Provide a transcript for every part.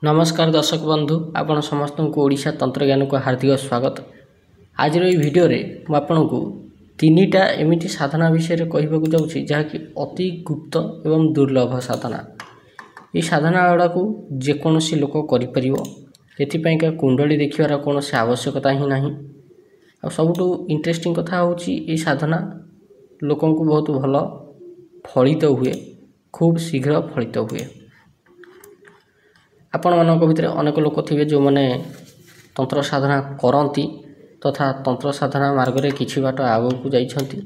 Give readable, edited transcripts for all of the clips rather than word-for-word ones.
नमस्कार दर्शक बंधु आपण समस्त को ओडिशा तंत्रज्ञान को हार्दिक स्वागत। आज वीडियो रे आपन को तीनटा एमिति साधना विषय कहबा को जाउछि जहाँकि अति गुप्त एवं दुर्लभ साधना। ये साधना गुड़ा को जेकोसी लोक करें का कुंडली देखार कौन से आवश्यकता ही नहीं। आ सबुठु इंटरेस्टिंग कथा होछि ये साधना लोक को बहुत भल फलित हुए, खूब शीघ्र फलित हुए। आपण मानक भितर अनेक लोक थे जो मैंने तंत्र साधना करती तथा तंत्र साधना मार्ग में किछि बाट आगो को जाइछंती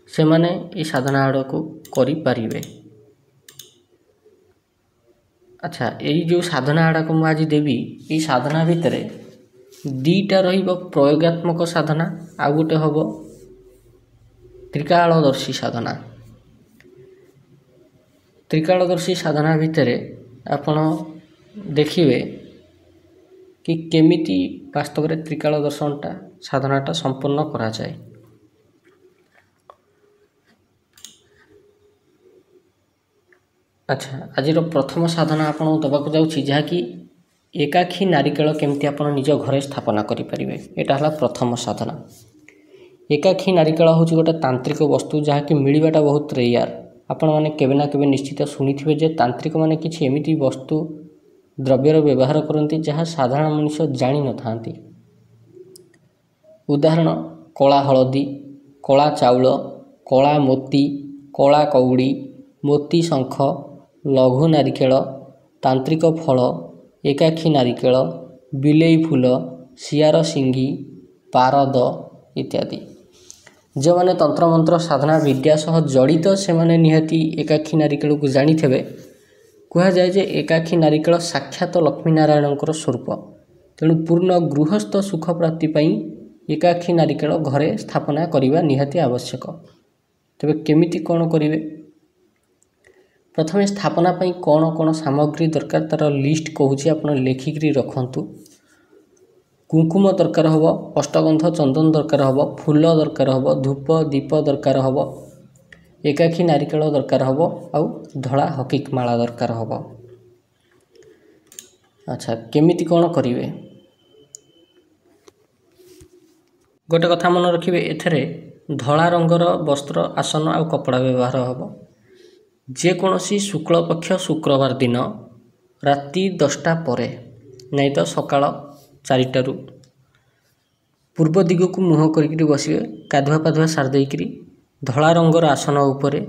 से माने ये साधना आड़ को करि परिबे। अच्छा, यही जो साधना आड़ को आज देवी ये साधना भितर दीटा रहिबो प्रयोगात्मक साधना आ गोटे हबो त्रिकालदर्शी साधना। त्रिकालदर्शी साधना भितर आपण देखिए कि केमिति वास्तव में त्रिकाल दर्शनटा साधनाटा संपन्न करा जाए। अच्छा, आज प्रथम साधना आपन दबाक जाउछि जहाँकि एकाखी नारिकेल केमती आपन निज घरे स्थापना करि परिबे। एटा हला प्रथम साधना। एकाखी नारिकेल होछि गोटे तांत्रिक वस्तु जहाँकि मिलवाटा बहुत रेयर। आपण माने केबे ना केबे निश्चित सुनिथिबे जे तांत्रिक माने किछि एमिति वस्तु द्रव्यर व्यवहार करती जहाँ साधारण मनुष्य जानी न थांती। उदाहरण कला हलदी, कला चाउल, कला मोती, कला कौड़ी, मोती शंख, लघु नारिकेल, तांत्रिक फल, एकाखी नारिकेल, बिलेई फूल, सियार सिंगी, पारद इत्यादि। जो माने तंत्र मंत्र साधना विद्या सह जड़ित से माने निहती एकाखी नारिकेल को जानी थे। कह जाए जे एकाखी नारिकेल साक्षात लक्ष्मी नारायण स्वरूप। तेणु पूर्ण गृहस्थ सुख प्राप्ति पाई एकाखी नारिकेल घरे स्थापना करने निहाती आवश्यक। तेबे केमिति कौन करिवे? प्रथमे स्थापना पाई कौन कौन सामग्री दरकार तार लिस्ट कहूँ आपन लेखिकी रखंतु। कुंकुम दरकार हबो, अष्टगंध चंदन दरकार हबो, फूल दरकार हबो, धूप दीप दरकार हबो, एकाखी नारिकेल दरकार हबो आउ धड़ा हकीक माला दरकार हबो। अच्छा, केमिति कौन करिवे? गोटे कथा मन रखिए, एथरे धला रंगर वस्त्र आसन आउ कपड़ा व्यवहार हबो। जेकोसी शुक्ल पक्ष शुक्रवार दिन राति 10टा परे नहीं तो सकाळ 4टारू पूर्व दिग को मुह करी बसिए। गाधुआ पाधुआ सार देकरी धला रंगर आसन उपरे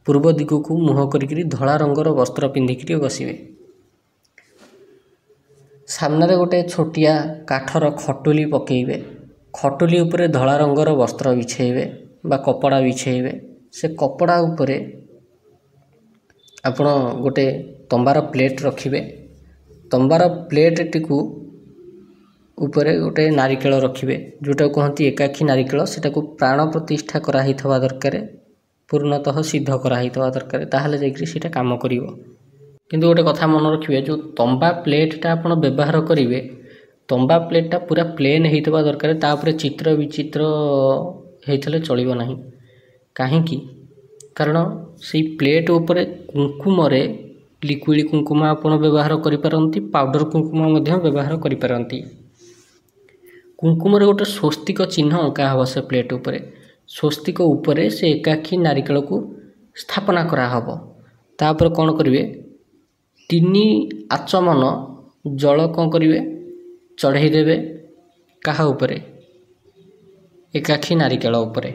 पूर्व दिग को मुह करी धला रंगर वस्त्र पिंधिकी बसिए। सामने गोटे छोटिया काठर खटुली पकेइबे। खटुली उपरे धला रंगर वस्त्र बिछेइबे बा कपड़ा बिछेइबे। से कपड़ा उपरे आपण गोटे तंबार प्लेट रखिबे। तंबार प्लेट टिकू उपरे गोटे नारिकेल रखिबे जोटा कहती एकाखी नारिकेल। सेटा को प्राण प्रतिष्ठा कराई थवा दरकार, पूर्णतः सिद्ध कराई थवा दरकार, ताहले जाइकरी सेटा काम करिवो। किंतु गोटे कथा मन रखिए, जो तंबा प्लेटा आपण व्यवहार करिवे, तंबा प्लेटा पूरा प्लेन हेइथवा दरकार। तापरे चित्र विचित्र हेइथले चलिबो नाही। काहेकि? कारण से प्लेट उपरे कुंकुम रे लिक्विड कुंकुम आपण व्यवहार करि पारंती, पाउडर कुंकुम मध्य व्यवहार करि पारंती। कुंकुम रे गोटे स्वस्तिक चिन्ह अंका हब से प्लेट उपरे। स्वस्तिक उपरे से एकाखी नारिकेल को स्थापना करा हब। तापर कौन करिवे? 3 आचमन जल कौन करिवे? चढ़ाई देवे। कहा उपरे? एकाखी नारिकेल उपरे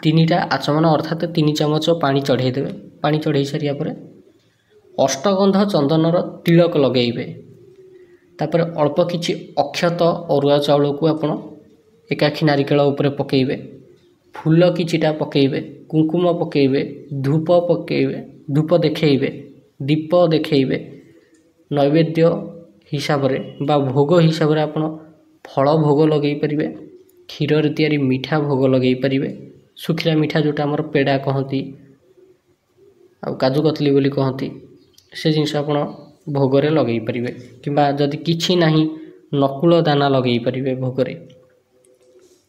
3टा आचमन अर्थात 3 चामच पानी चढ़ाई देवे। पानी चढ़ाई सारिया पर अष्टगंध चंदनर तिलक लगेइबे। तापर अल्प किछि अक्षत अरुआ चाउल को आपण एकाखी नारिकेल उपरे पकेइबे। फूल किछिटा पकेइबे, कुंकुम पकेइबे, धूप पकेइबे, धूप देखेइबे, दीप देखेइबे। नैवेद्य हिसाब रे बा भोग हिसाब रे आपण फल भोग लगेई परिबे। क्षीर रे तयारी मीठा भोग लगेई परिबे। सुखिला मीठा जोटा हमर पेड़ा कहती आ काजू कतली बोली कहती, से जिनस आपण भोगरे लगेई परिबे। किंबा जदि किछि नाही नकुल दाना लगेई परिबे भोगरे।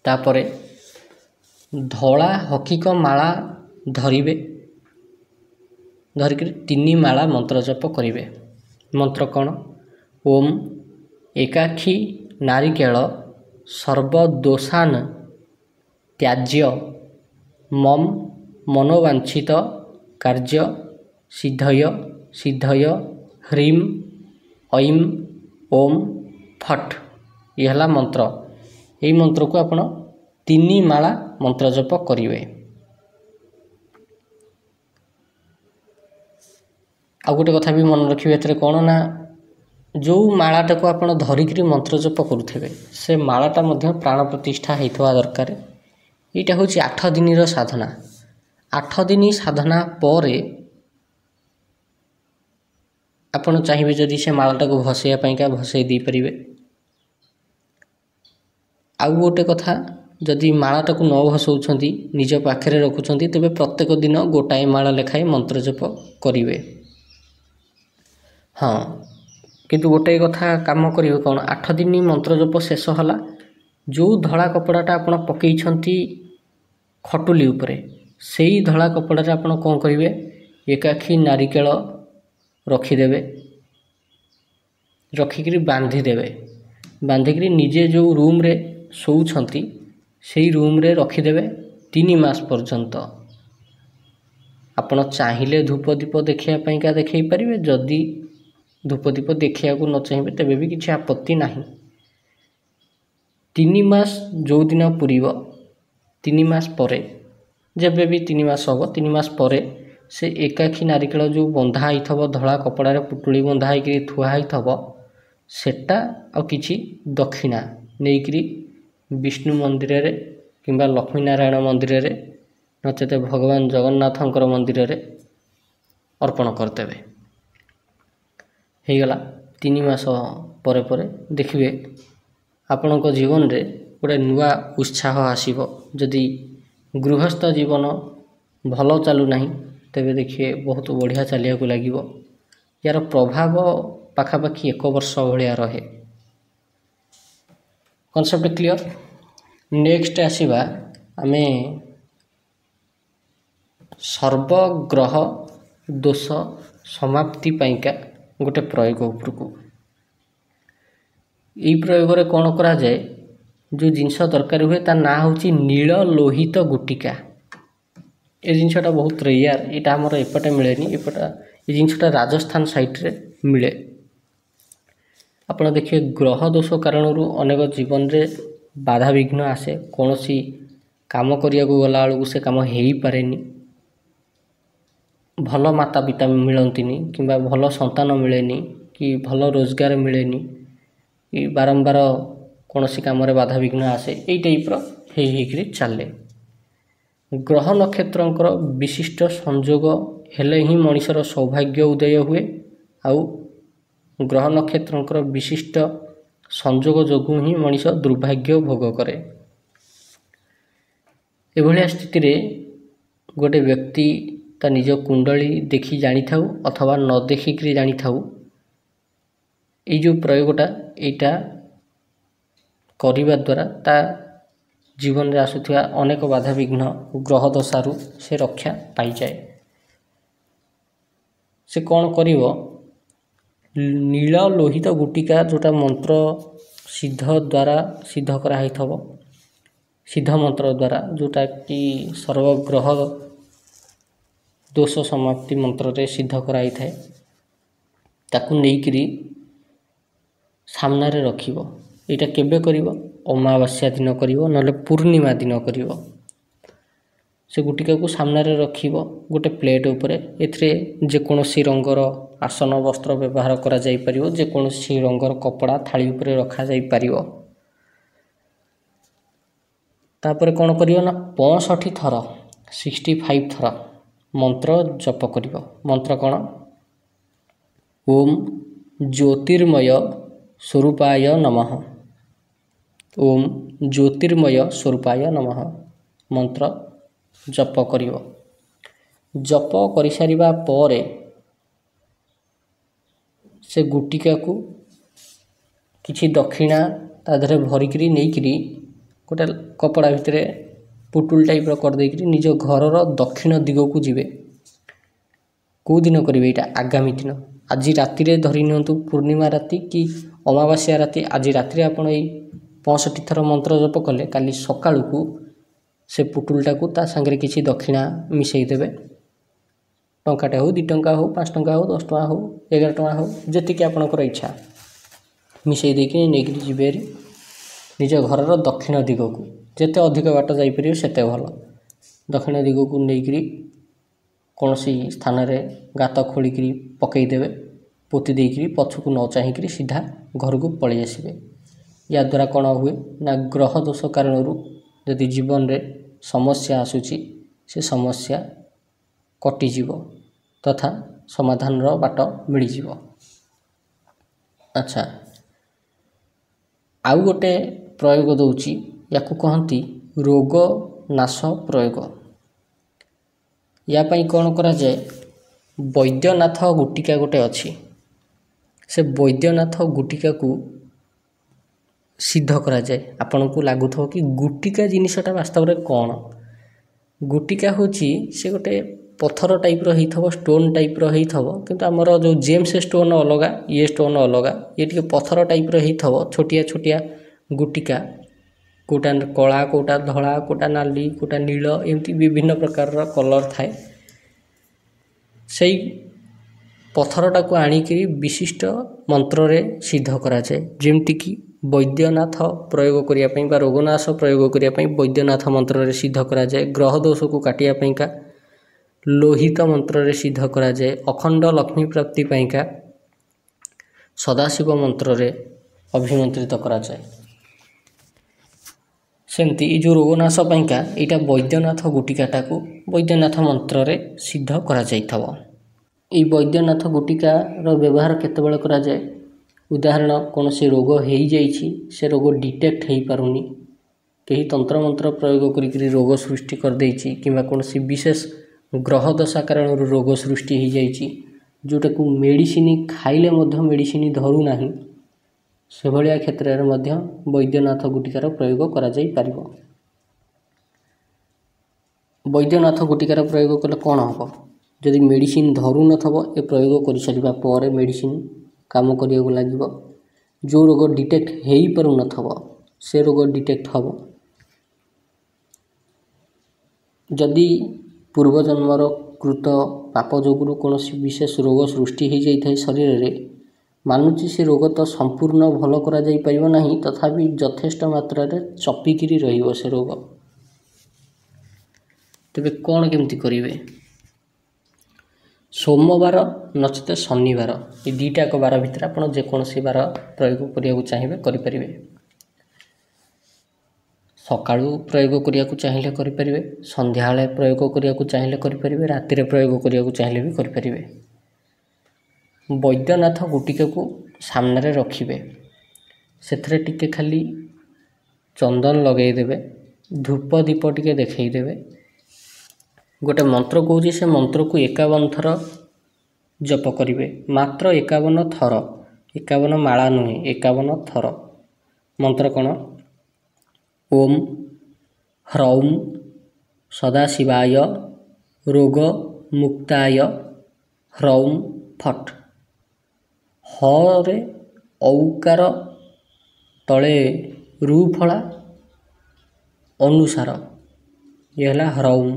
तापरे धला हकीक माला धरिबे। धरिक 3 माला मंत्र जप करिवे। मंत्र कौन ओम एकाक्षी नारिकेल सर्वदोषान त्याज्य मम मनोवांछित कार्य सिद्धय सिद्धय ह्रीम ऐम ओम फट यह है मंत्र। यही मंत्र को आपण 3 माला मंत्र जप करेंगे। आ गोटे कथा भी मन रखिए कौन ना जो मालाटा को आप धरिकी मंत्र जप करुवे से मालाटा प्राण प्रतिष्ठा होता दरकार। यहाँ हूँ 8 दिन साधना। 8 दिन साधना पर आपण चाहिए जदि से मालाटा को भसैया भसई दे पारे। आउ गोटे कथा जदि मालाटा को न भसौंती निज पाखे रखुंट तेज प्रत्येक दिन गोटाए माला लेखाएं मंत्र जप करेंगे। हाँ किंतु गोटे कथा काम करेंगे कौन 8 दिन मंत्र जप शेष है जो धला कपड़ाटा आपण पकई खटुली उपरे से ही धला कपड़ा आपण कौन करेंगे एकाक्षी नारिकेल रखिदेवे रखिक बांधिदेवे बांधिक निजे जो रूम रे शोउछंती से रूम रे रखिदेवे 3 मास पर्यंत। आपण चाहिए धूप दीप देखापी का देखई पारे जदि धूप दीप देखा न चाहिए तेबे भी किसी आपत्ति नहीं। 3 मास जो दिन पूरीब 3 मास परे जब भी 3 मास हम 3 मास परे से एकाक्षी नारिकेल जो बंधा होइथबो धला कपड़ा पुटुली बंधा होकर थुआ होइथबो सेटा आ किछि दक्षिणा नेइकरी विष्णु मंदिर रे किंबा लक्ष्मी नारायण मंदिर रे नचेत भगवान जगन्नाथंकर मंदिर रे अर्पण करदेवे। हो गला 3 मास परे परे देखिए आपणक जीवन रे गोटे नुआ उत्साह आसीबो। जदि गृहस्थ जीवन भल चलू नहीं तेबे देखिए बहुत बढ़िया चलिया को लगे। यार प्रभाव पाखापाखि 1 वर्ष भाया रहे। Concept clear. नेक्स्ट आसीबा आमे सर्वग्रह दोष समाप्ति पाइका गोटे प्रयोग उपरकू। यही प्रयोग रे कौन करा जाए जो जिनस दरकार हुए ता ना होची नील लोहित गुटिका। ये जिनसटा बहुत रेयर यहाँ आमर एपटे मिलेनी एपटा ये जिनसटा राजस्थान साइट रे मिले। आपड़ देखिए ग्रह दोष कारण अनेक जीवन रे बाधा विघ्न आसे कौन सी काम करिया को गला बेलू से काम हो पारे भल माता पिता मिलंतिनी किंबा भल संतान मिलेनी कि भल रोजगार मिलेनी कि बारंबार कौन सी काम बाधा विघ्न आसे यही टाइप होकर चले। ग्रह नक्षत्रंकर विशिष्ट संजोग हेले ही मनीषर सौभाग्य उदय हुए आउ ग्रह नक्षत्रंकर विशिष्ट संजोग जोगु ही मनीष दुर्भाग्य भोग करे। एभलिया स्थिति रे गोटे व्यक्ति ता निज कुंडली देखी जानी थाउ अथवा न देखिक जानी थाउ ये जो प्रयोगटा एटा करिबा द्वारा ता जीवन रे आसुथिबा अनेक बाधा विघ्न ग्रह दशारु से रक्षा पाई जाए। से कौन करिवो नील लोहित गुटिका जोटा मंत्र सिद्ध द्वारा सिद्ध करा हिथबो सिद्ध मंत्र द्वारा जोटा कि सर्वग्रह दोष समाप्ति मंत्र रे सिद्ध कराई थाए ताकू नेइकरी सामना रे रखिबो। एटा केबे करिवो अमावास्या दिन करिवो नले पूर्णिमा दिन करिवो। से गुटिका को सामना रे रखिबो गोटे प्लेट उपरे एथरे जे कोनोसी रंगर आसन वस्त्र व्यवहार करा जाई परिवो जे कोनोसी रंगर कपड़ा थाली उपरे रखा जाई परिवो। तापर कोन करिवो ना 65 थर 65 थर मंत्र जप करिवो। मंत्र कोन ओम ज्योतिर्मय स्वरूपाय नमः ओम ज्योतिर्मय स्वरूपाय नमः मंत्र जप करिवो। जप करि सारिबा परे से गुटिका को किछि दक्षिणा ता धरे भरिकरी नेइकरी गोटे कपड़ा भितरे पुटुल टाइप कर देकरी निज घर दक्षिण दिग को जीवे। को दिन करिवे एटा आगामी दिन आज राति धरी नियंतु पूर्णिमा राति कि अमावास्या राति आज राति आपण ये 65 थर मंत्र जप कले काली सकाळू को से पुटुलटा को ता संगे किसी दक्षिणा मिसई देबे टंकाटे हो 2 टंका हो 5 टंका हो 10 टंका हो 11 टंका हो जति आपणकर इच्छा मिसई देकी नेगी जिबे निज घरर दक्षिण दिग को जेते अधिक बाट जाई परियो सेते भल दक्षिण दिग को नेगी कौन सी स्थान रे गात खोलिकी पकईदेवे पोती देकरी पछकू न चाहिए सीधा घर को पलि आसबे। या द्वारा कौन हुए ना ग्रह दोष कारण यदि जीवन रे समस्या आसूची से समस्या कटिजीव तथा समाधान बाट मिलଯିव। अच्छा आउ गोटे प्रयोग दौची या कहती रोग नाश प्रयोग। या पाई कौन करा जाए वैद्यनाथ गुटिका गोटे अच्छी से वैद्यनाथ गुटिका को सिद्ध करा जाए। आपन को लागुथ कि गुटिका जिनिसटा वास्तव में कौन गुटिका होची से गोटे पत्थर टाइप रही थव स्टोन टाइप रही थव किंतु हमर जो जेम्स स्टोन अलगा ये स्टोन अलगा ये टिके पत्थर टाइप रही थव छोटिया छोटिया गुटिका कोटा कला कोटा धला कोटा नाली कोटा नील एमती विभिन्न प्रकार कलर थाए से पत्थरटा को आणिकी विशिष्ट मंत्र रे सिद्ध करा जाए। जेमती कि वैद्यनाथ प्रयोग करने बा रोगनाश प्रयोग करने वैद्यनाथ मंत्र रे सिद्ध करा जाए। ग्रह दोष को काटिया का लोहित मंत्र रे सिद्ध करा जाए। अखंड लक्ष्मी प्राप्ति पाइका सदाशिव मंत्र रे अभिमंत्रित करा जाए। सेमती जो रोगनाश पाइका यहाँ वैद्यनाथ गुटिकाटा को वैद्यनाथ मंत्र रे सिद्ध करा जाइथव। ये वैद्यनाथ गुटिकार व्यवहार केतेबेले करा जाए उदाहरण कौन से रोग हो जाइछि से रोग डिटेक्ट हो पारुनी कहीं तंत्र मंत्र प्रयोग करी रोग सृष्टि कर देछि किंबा कौन सी विशेष ग्रह दशा कारण रोग सृष्टि हो जाइछि जोटा को मेडिसिन खाइले मध्य मेडिसिन धरू नाही से भलिया क्षेत्र में वैद्यनाथ गुटिकार प्रयोग करा जाई पारिबो। वैद्यनाथ गुटिकार प्रयोग कले कौन हम जदि मेडिसिन धरू नथबो ए प्रयोग कर सारिबा पर मेडिसिन काम करिया लागिबो। जो रोग डिटेक्ट हो पारु नथबो से रोग डिटेक्ट हम। जदि पूर्वजन्मर कृत पाप जोगुरु कौन विशेष रोग सृष्टि हो जाए शरीर रे मानुची से रोग तो संपूर्ण भल करा जाई परिबो नाही तथापि यथेष्ट मात्रा रे चपिकिरी रहिबो से रोग। तेबे कौन केमती करिवे सोमवार नचते शनिवार ये दुईटाक बार भितर आप जेकोसी बार प्रयोग करने चाहिए करें। सकाळू प्रयोग करने चाहिए करें संध्या प्रयोग करने चाहिए करें राति प्रयोग करने चाहिए भी करें। वैद्यनाथ गुटिका को सामने रखिए से टिके खाली चंदन लगेदेवे धूप दीप टिके देखईदेवे गोटे मंत्र कौच से मंत्र को 51 थर जप करेंगे मात्र 51 थर 51 माला नुहे 51 थर मंत्र कौन ओम ह्रौम सदाशिवाय रोग मुक्ताय ह्रौम फट हरे औकार तले रू फला अनुसार यह है ह्रौम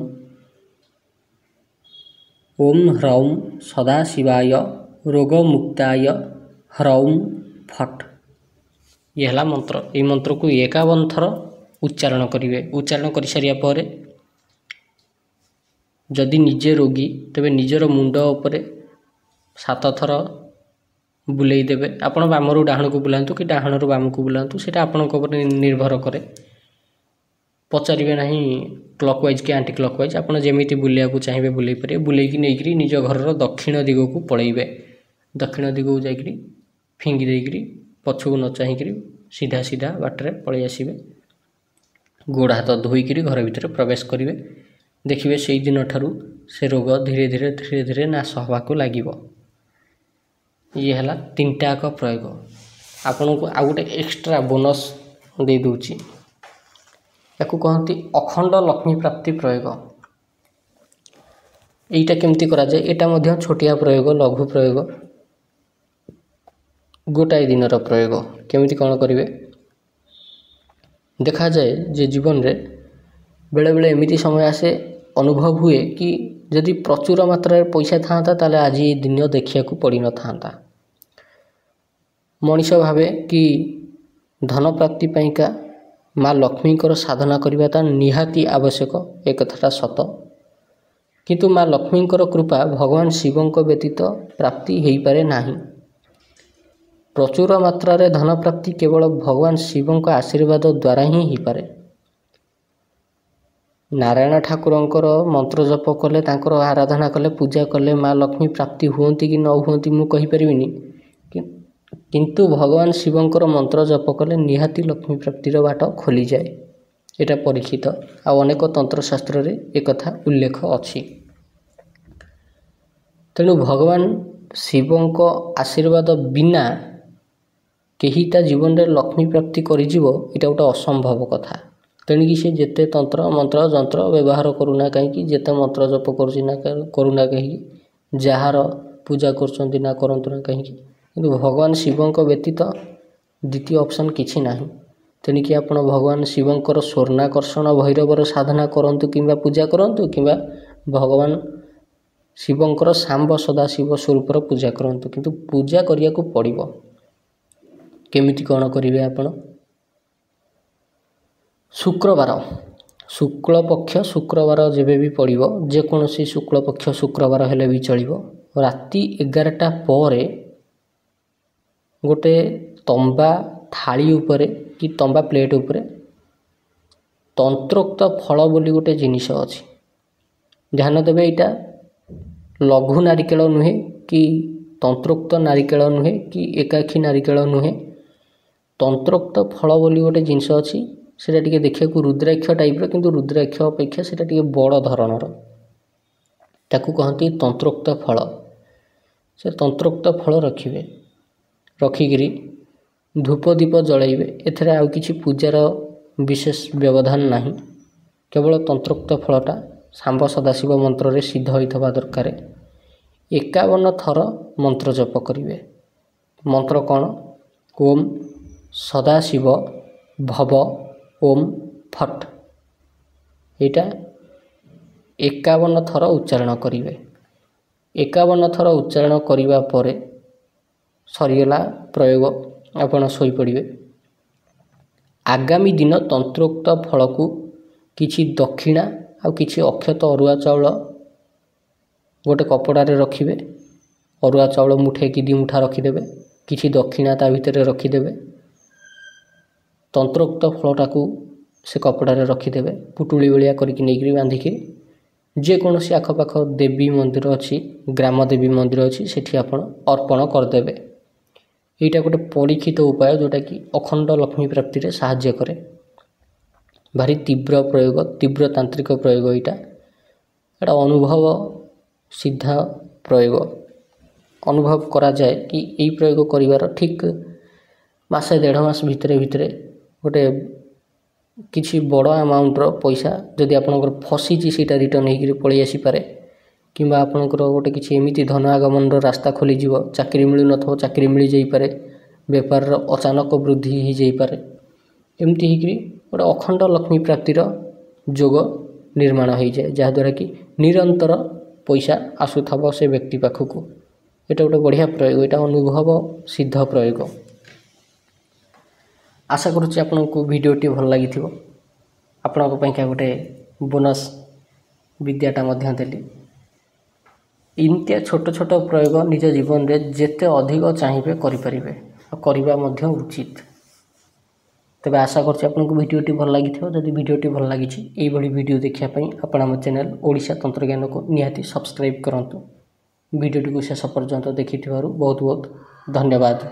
ओम ह्रौम सदाशिवाय रोग मुक्ताय ह्रौम फट यह है मंत्र। ये मंत्र को 51 थर उच्चारण करेंगे। उच्चारण कर सारिया पर जदि निजे रोगी तेबे निजर मुंड उपरे 7 थर बुलेई देवे। आपण बामरू डाहण को बुलांतु कि डाहणरू बाम को बुलांतु सेटा आपनक उपर निर्भर करे पचारे ना क्लॉकवाइज कि आंटी क्लॉकवाइज आप जमी बुलिया चाहिए बुले पारे बुलेकी नहीं निज घर दक्षिण दिग को पलैबे दक्षिण दिग को जाकि फिंगी देकरी पछू न चाहिए सीधा सीधा बाटर पलि आसबे गोड़ हाथ धोईक घर भितर प्रवेश करेंगे। देखिए से दिन ठारू से रोग धीरे धीरे धीरे धीरे नाश हवा को लगे। ये है 3टाक प्रयोग। आपण को आ गोटे एक्स्ट्रा बोनस दे दूची या कहती अखंड लक्ष्मी प्राप्ति प्रयोग। यहीटा केमती करा जाए एटा मध्य छोटिया प्रयोग लघु प्रयोग गोटाए दिनर प्रयोग केमिति कौन करेंगे देखा जाए जे जीवन रे बेले बेले एमिति समय आसे अनुभव हुए कि यदि प्रचुर मात्रा पैसा था ताले आज ये दिन देखा पड़ न था मनीष भावे कि धन प्राप्ति पाइका माँ लक्ष्मी साधना करने निहाती आवश्यक एक कथाटा सत किंतु माँ लक्ष्मी कृपा भगवान शिवों व्यतीत प्राप्ति हो पारे नहीं। प्रचुर मात्रा रे धन प्राप्ति केवल भगवान शिवों आशीर्वाद द्वारा ही हो पारे। नारायण ठाकुरंकर मंत्र जप कले तांकर आराधना कले पूजा कले माँ लक्ष्मी प्राप्ति हुंती कि न हुंती मु कहि परिबिनी किंतु भगवान शिवंकर मंत्र जप कले निहाती लक्ष्मी प्राप्तिर बाट खोली जाए एटा परीक्षित आ अनेक तंत्रशास्त्र रे एक कथा उल्लेख अछि। तेणु भगवान शिवंक आशीर्वाद बिना केही ता जीवन रे लक्ष्मी प्राप्ति करिजिवो एटा गोटे असंभव कथा। तेणुकि से जेते तंत्र मंत्र जंत्र व्यवहार करूना कहीं जेते मंत्र जप करुना करूना कहीं जार पूजा कर ना करंतु ना कहीं किंतु भगवान शिवंक व्यतीत द्वितीय ऑप्शन किछि नाही। तेणुकि आपण भगवान शिवंकर स्वर्णाकर्षण भैरवर साधना करंतु किंबा पूजा करंतु किंबा भगवान शिवंकर सांब सदाशिव स्वरूपर पूजा करंतु किंतु पूजा करिया को पड़िबो। केमिति कौन करेंगे आपण शुक्रवार शुक्ल पक्ष शुक्रवार जेबे भी पड़िबो जेकोसी शुक्ल पक्ष शुक्रवार हेले भी चलिबो राति 11टा परे गोटे तंबा थाली उपरे कि तंबा प्लेट उपरे तंत्रोक्त फल बोली गोटे जिनिस अछि ध्यान देबे एटा लघु नारिकेल नुहे कि तंत्रोक्त नारिकेल नुहे कि एकाखी नारिकेल नुहे तंत्रोक्त फल बोली गोटे जिनिस अछि सेटा टिके देखिया रुद्राक्ष टाइप किंतु रुद्राक्ष अपेक्षा सेटा टिके बड़ धरणर ताकू कहती तंत्रोक्त फल से तंत्रोक्त फल रखिबे रखिकी धूप दीप जलाइबे एथरे आउ किछि पूजार विशेष व्यवधान नाही केवल तंत्रोक्त फलटा सांब सदाशिव मंत्र रे सिद्ध होइथबा दरकार 51 थर मंत्र जप करिवे मंत्र कौन ओम सदाशिव भव ओम फट एटा 51 थर उच्चारण करिवे 51 थर उच्चारण करिवा परे सरीगला प्रयोग आपण सोई पड़िबे। आगामी दिन तंत्रोक्त फल को किछि दक्षिणा आ किछि अक्षत अरुआ चाउल गोटे कपड़ारे रखिबे अरुआ चाउल मुठे कि 2 मुठा रखिदेबे किछि दक्षिणा ता भितर रखिदेबे तंत्रोक्त फलटा को से कपड़ारे रखिदेबे पुटुली भलिया करिकि नेकरी बांधिकी जेकोसी आखपाख देवी मंदिर अच्छी ग्राम देवी मंदिर अच्छी सेठी आपण अर्पण करदेबे। यहाँ गोटे परीक्षित उपाय जोटा कि अखंड लक्ष्मी प्राप्ति रे साहाय्य करे भारी तीव्र प्रयोग तीव्र तांत्रिक प्रयोग यहाँ अनुभव सिद्धा प्रयोग अनुभव करा जाए कि यही प्रयोग करिवार ठीक मासे 1.5 मास भितरे भितरे गोटे किसी बड़ अमाउंटर पैसा जदि आपनकर फसीची सीटा रिटर्न होकर पलि आसी पारे किंबा आपनकर गोटे किसी एमिति धन आगमन रास्ता खोली जीव चाकरी मिलु नथो चाकरी मिल जाई पारे बेपार अचानक वृद्धि हो जाई पारे एमती होकर गोटे अखंड लक्ष्मी प्राप्तिर जोग निर्माण हो जाए जहाँद्वारा कि निरंतर पैसा आसुथब से व्यक्ति पाखक एटा गोटे बढ़िया प्रयोग एटा अनुभव सिद्ध प्रयोग। आशा करुच्ची आपको भिडियोटी भल लगी आपण गोटे बोनस विद्याटा मध्य देली इमतिया छोट छोट प्रयोग निज जीवन में जेते अधिक चाहिए करें करवा उचित। तेबे आशा करछि आपको भिडियोटी भल लगी जदि भिडियोटी भल लगी यही भिडियो देखापी आपण आम चैनल ओडिशा तंत्रज्ञान को निहाती सब्सक्राइब करंतु भिडियोटी को शेष पर्यंत देखि बहुत बहुत धन्यवाद।